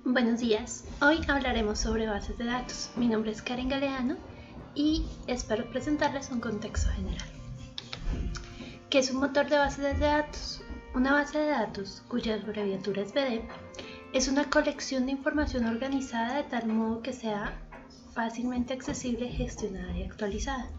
Buenos días, hoy hablaremos sobre bases de datos. Mi nombre es Karen Galeano y espero presentarles un contexto general. ¿Qué es un motor de bases de datos? Una base de datos, cuya abreviatura es BD, es una colección de información organizada de tal modo que sea fácilmente accesible, gestionada y actualizada.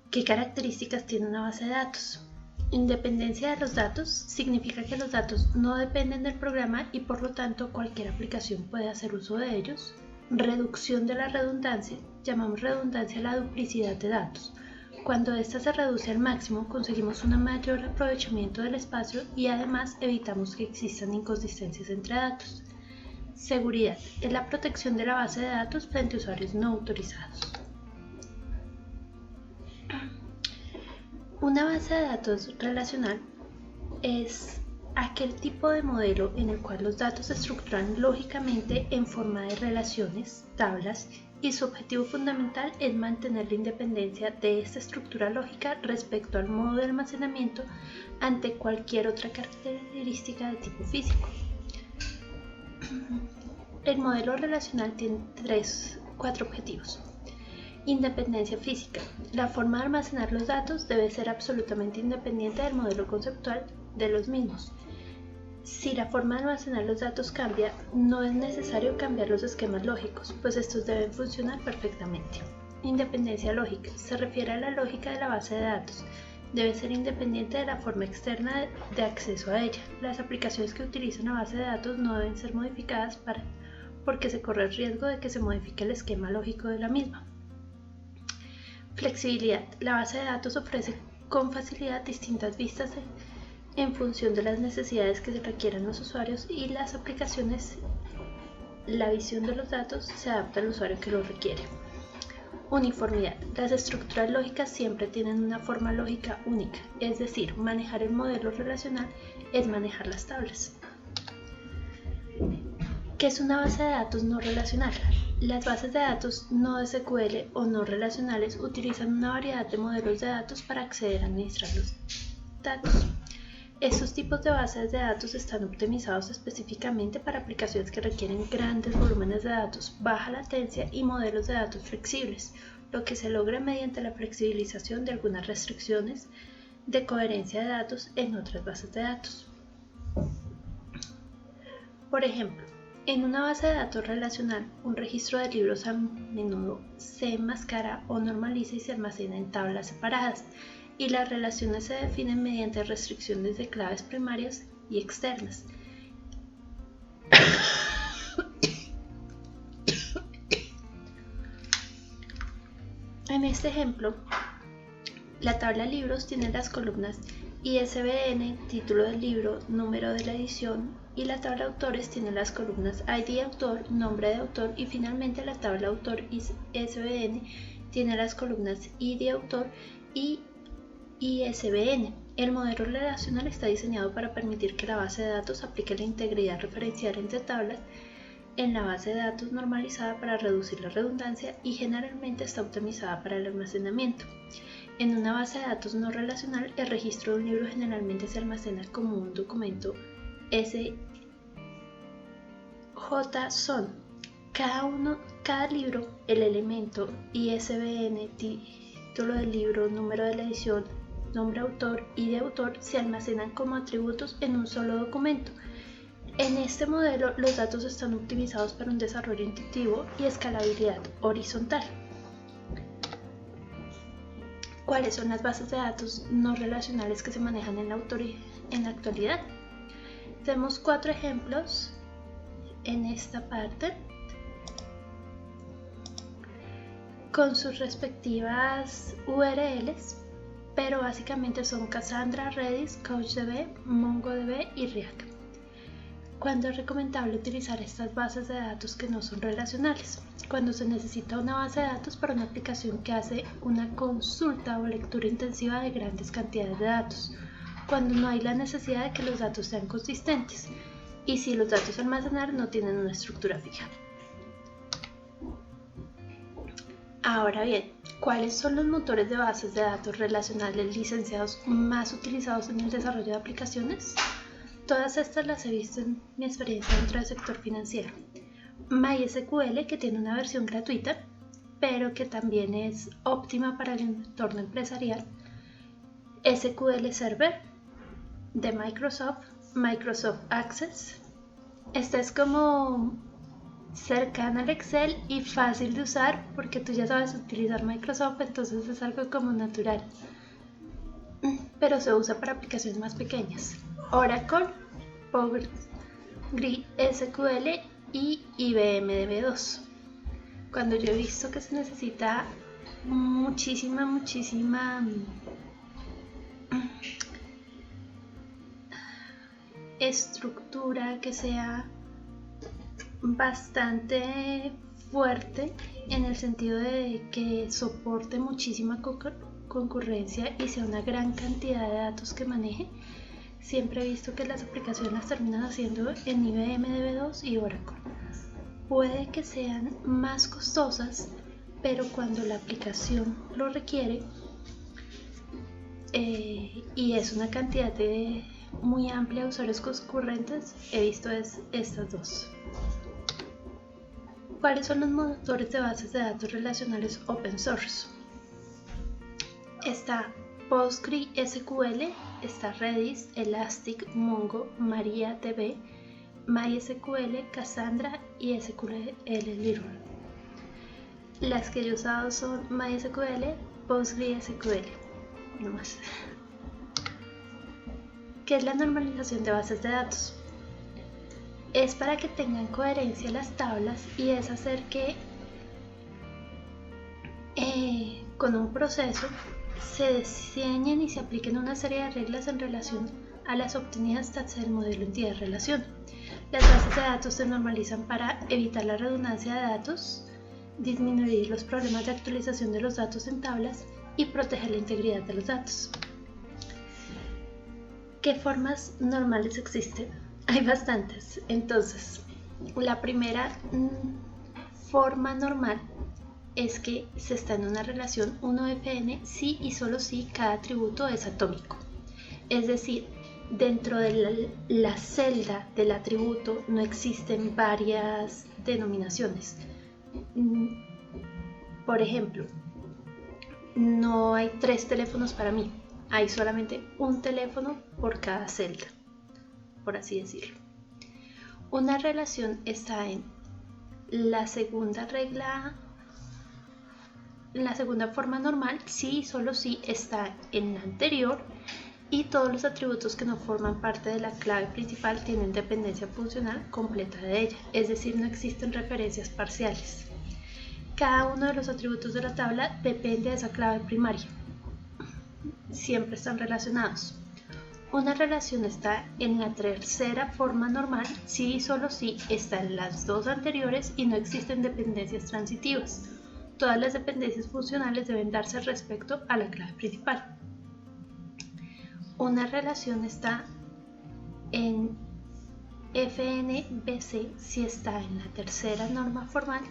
¿Qué características tiene una base de datos? Independencia de los datos significa que los datos no dependen del programa y por lo tanto cualquier aplicación puede hacer uso de ellos. Reducción de la redundancia. Llamamos redundancia a la duplicidad de datos. Cuando ésta se reduce al máximo, conseguimos un mayor aprovechamiento del espacio y además evitamos que existan inconsistencias entre datos. Seguridad. Es la protección de la base de datos frente a usuarios no autorizados. Una base de datos relacional es aquel tipo de modelo en el cual los datos se estructuran lógicamente en forma de relaciones, tablas, y su objetivo fundamental es mantener la independencia de esta estructura lógica respecto al modo de almacenamiento ante cualquier otra característica de tipo físico. El modelo relacional tiene cuatro objetivos. Independencia física. La forma de almacenar los datos debe ser absolutamente independiente del modelo conceptual de los mismos. Si la forma de almacenar los datos cambia, no es necesario cambiar los esquemas lógicos, pues estos deben funcionar perfectamente. Independencia lógica. Se refiere a la lógica de la base de datos. Debe ser independiente de la forma externa de acceso a ella. Las aplicaciones que utilizan la base de datos no deben ser modificadas porque se corre el riesgo de que se modifique el esquema lógico de la misma. Flexibilidad. La base de datos ofrece con facilidad distintas vistas en función de las necesidades que se requieran los usuarios y las aplicaciones. La visión de los datos se adapta al usuario que lo requiere. Uniformidad. Las estructuras lógicas siempre tienen una forma lógica única, es decir, manejar el modelo relacional es manejar las tablas. ¿Qué es una base de datos no relacional? Las bases de datos no SQL o no relacionales utilizan una variedad de modelos de datos para acceder a administrar los datos. Estos tipos de bases de datos están optimizados específicamente para aplicaciones que requieren grandes volúmenes de datos, baja latencia y modelos de datos flexibles, lo que se logra mediante la flexibilización de algunas restricciones de coherencia de datos en otras bases de datos. Por ejemplo, en una base de datos relacional, un registro de libros a menudo se enmascara o normaliza y se almacena en tablas separadas, y las relaciones se definen mediante restricciones de claves primarias y externas. En este ejemplo, la tabla libros tiene las columnas ISBN, título del libro, número de la edición, y la tabla autores tiene las columnas ID autor, nombre de autor, y finalmente la tabla autor ISBN tiene las columnas ID autor y ISBN. El modelo relacional está diseñado para permitir que la base de datos aplique la integridad referencial entre tablas en la base de datos normalizada para reducir la redundancia y generalmente está optimizada para el almacenamiento. En una base de datos no relacional, el registro de un libro generalmente se almacena como un documento SJSON. Cada libro, el elemento ISBN, título del libro, número de la edición, nombre autor y de autor se almacenan como atributos en un solo documento. En este modelo, los datos están optimizados para un desarrollo intuitivo y escalabilidad horizontal. ¿Cuáles son las bases de datos no relacionales que se manejan en la actualidad? Tenemos 4 ejemplos en esta parte con sus respectivas URLs, pero básicamente son Cassandra, Redis, CouchDB, MongoDB y React. ¿Cuándo es recomendable utilizar estas bases de datos que no son relacionales? Cuando se necesita una base de datos para una aplicación que hace una consulta o lectura intensiva de grandes cantidades de datos, cuando no hay la necesidad de que los datos sean consistentes y si los datos a almacenar no tienen una estructura fija. Ahora bien, ¿cuáles son los motores de bases de datos relacionales licenciados más utilizados en el desarrollo de aplicaciones? Todas estas las he visto en mi experiencia dentro del sector financiero. MySQL, que tiene una versión gratuita, pero que también es óptima para el entorno empresarial. SQL Server de Microsoft, Microsoft Access. Esta es como cercana al Excel y fácil de usar porque tú ya sabes utilizar Microsoft, entonces es algo como natural, pero se usa para aplicaciones más pequeñas. Oracle, PostgreSQL y IBM DB2. Cuando yo he visto que se necesita muchísima estructura, que sea bastante fuerte en el sentido de que soporte muchísima concurrencia y sea una gran cantidad de datos que maneje, siempre he visto que las aplicaciones las terminan haciendo en IBM DB2 y Oracle. Puede que sean más costosas, pero cuando la aplicación lo requiere y es una cantidad muy amplia de usuarios concurrentes, he visto estas dos. ¿Cuáles son los motores de bases de datos relacionales open source? Está PostgreSQL, está Redis, Elastic, Mongo, MariaDB, MySQL, Cassandra y SQL Literal. Las que yo he usado son MySQL, PostgreSQL, no más. ¿Qué es la normalización de bases de datos? Es para que tengan coherencia las tablas y es hacer que con un proceso se diseñen y se apliquen una serie de reglas en relación a las obtenidas tras el modelo entidad-relación. Las bases de datos se normalizan para evitar la redundancia de datos, disminuir los problemas de actualización de los datos en tablas y proteger la integridad de los datos. ¿Qué formas normales existen? Hay bastantes. Entonces, la primera forma normal es que se está en una relación 1FN si y solo si cada atributo es atómico. Es decir, dentro de la celda del atributo no existen varias denominaciones. Por ejemplo, no hay 3 teléfonos para mí, hay solamente un teléfono por cada celda, por así decirlo. Una relación está en la segunda regla, la segunda forma normal, si y solo si está en la anterior, y todos los atributos que no forman parte de la clave principal tienen dependencia funcional completa de ella, es decir, no existen referencias parciales. Cada uno de los atributos de la tabla depende de esa clave primaria. Siempre están relacionados. Una relación está en la tercera forma normal si y solo si está en las dos anteriores y no existen dependencias transitivas. Todas las dependencias funcionales deben darse respecto a la clave principal. Una relación está en FNBC si está en la tercera norma formal,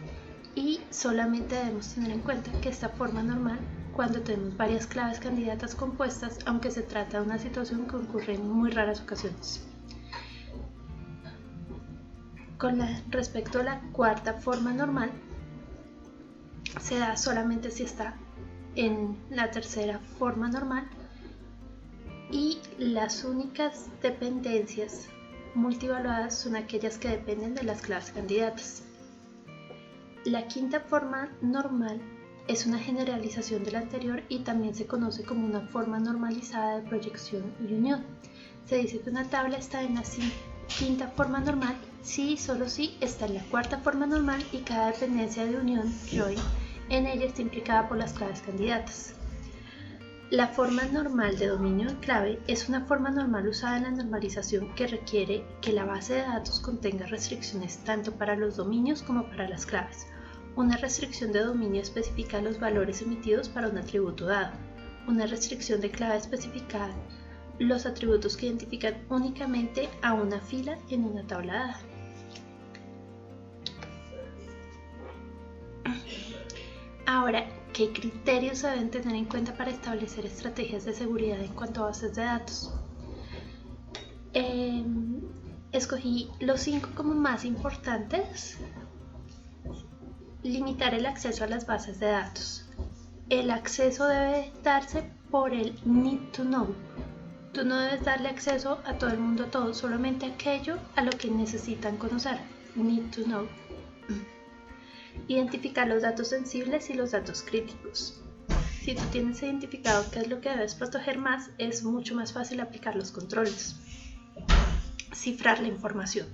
y solamente debemos tener en cuenta que esta forma normal cuando tenemos varias claves candidatas compuestas, aunque se trata de una situación que ocurre en muy raras ocasiones. Respecto a la cuarta forma normal, se da solamente si está en la tercera forma normal, y las únicas dependencias multivaluadas son aquellas que dependen de las claves candidatas. La quinta forma normal es una generalización de la anterior y también se conoce como una forma normalizada de proyección y unión. Se dice que una tabla está en la quinta forma normal si y solo si está en la cuarta forma normal y cada dependencia de unión, join, en ella está implicada por las claves candidatas. La forma normal de dominio en clave es una forma normal usada en la normalización que requiere que la base de datos contenga restricciones tanto para los dominios como para las claves. Una restricción de dominio especifica los valores emitidos para un atributo dado. Una restricción de clave especifica los atributos que identifican únicamente a una fila en una tabla dada. Ahora, ¿qué criterios se deben tener en cuenta para establecer estrategias de seguridad en cuanto a bases de datos? Escogí los 5 como más importantes. Limitar el acceso a las bases de datos. El acceso debe darse por el need to know. Tú no debes darle acceso a todo el mundo a todo, solamente aquello a lo que necesitan conocer. Need to know. Identificar los datos sensibles y los datos críticos. Si tú tienes identificado qué es lo que debes proteger más, es mucho más fácil aplicar los controles. Cifrar la información.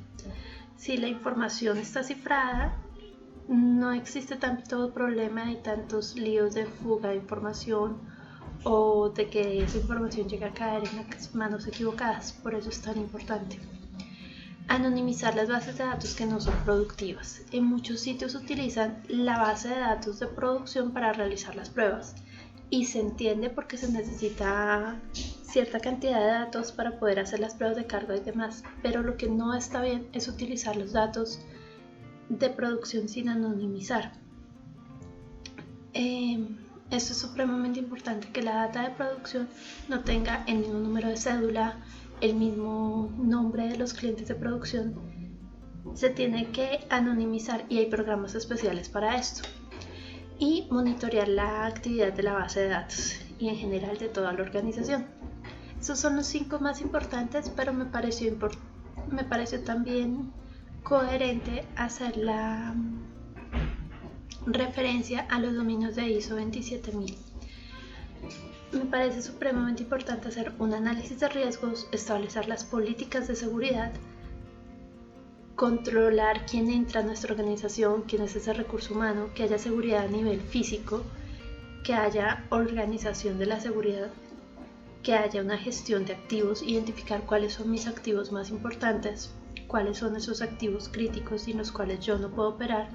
Si la información está cifrada, no existe tanto problema y tantos líos de fuga de información o de que esa información llegue a caer en las manos equivocadas. Por eso es tan importante. Anonimizar las bases de datos que no son productivas. En muchos sitios utilizan la base de datos de producción para realizar las pruebas y se entiende porque se necesita cierta cantidad de datos para poder hacer las pruebas de carga y demás, pero lo que no está bien es utilizar los datos de producción sin anonimizar. Esto es supremamente importante, que la data de producción no tenga el mismo número de cédula, el mismo nombre de los clientes de producción. Se tiene que anonimizar y hay programas especiales para esto. Y monitorear la actividad de la base de datos y en general de toda la organización. Esos son los 5 más importantes, pero me pareció también coherente hacer la referencia a los dominios de ISO 27000. Me parece supremamente importante hacer un análisis de riesgos, establecer las políticas de seguridad, controlar quién entra a nuestra organización, quién es ese recurso humano, que haya seguridad a nivel físico, que haya organización de la seguridad, que haya una gestión de activos, identificar cuáles son mis activos más importantes, cuáles son esos activos críticos sin los cuales yo no puedo operar.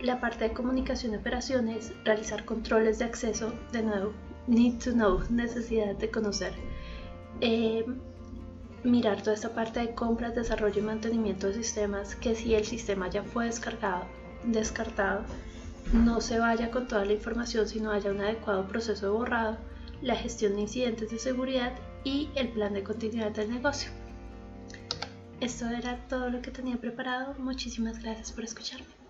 La parte de comunicación y operaciones, realizar controles de acceso, de nuevo, need to know, necesidad de conocer. Mirar toda esta parte de compras, desarrollo y mantenimiento de sistemas, que si el sistema ya fue descartado, no se vaya con toda la información, sino haya un adecuado proceso de borrado, la gestión de incidentes de seguridad y el plan de continuidad del negocio. Esto era todo lo que tenía preparado. Muchísimas gracias por escucharme.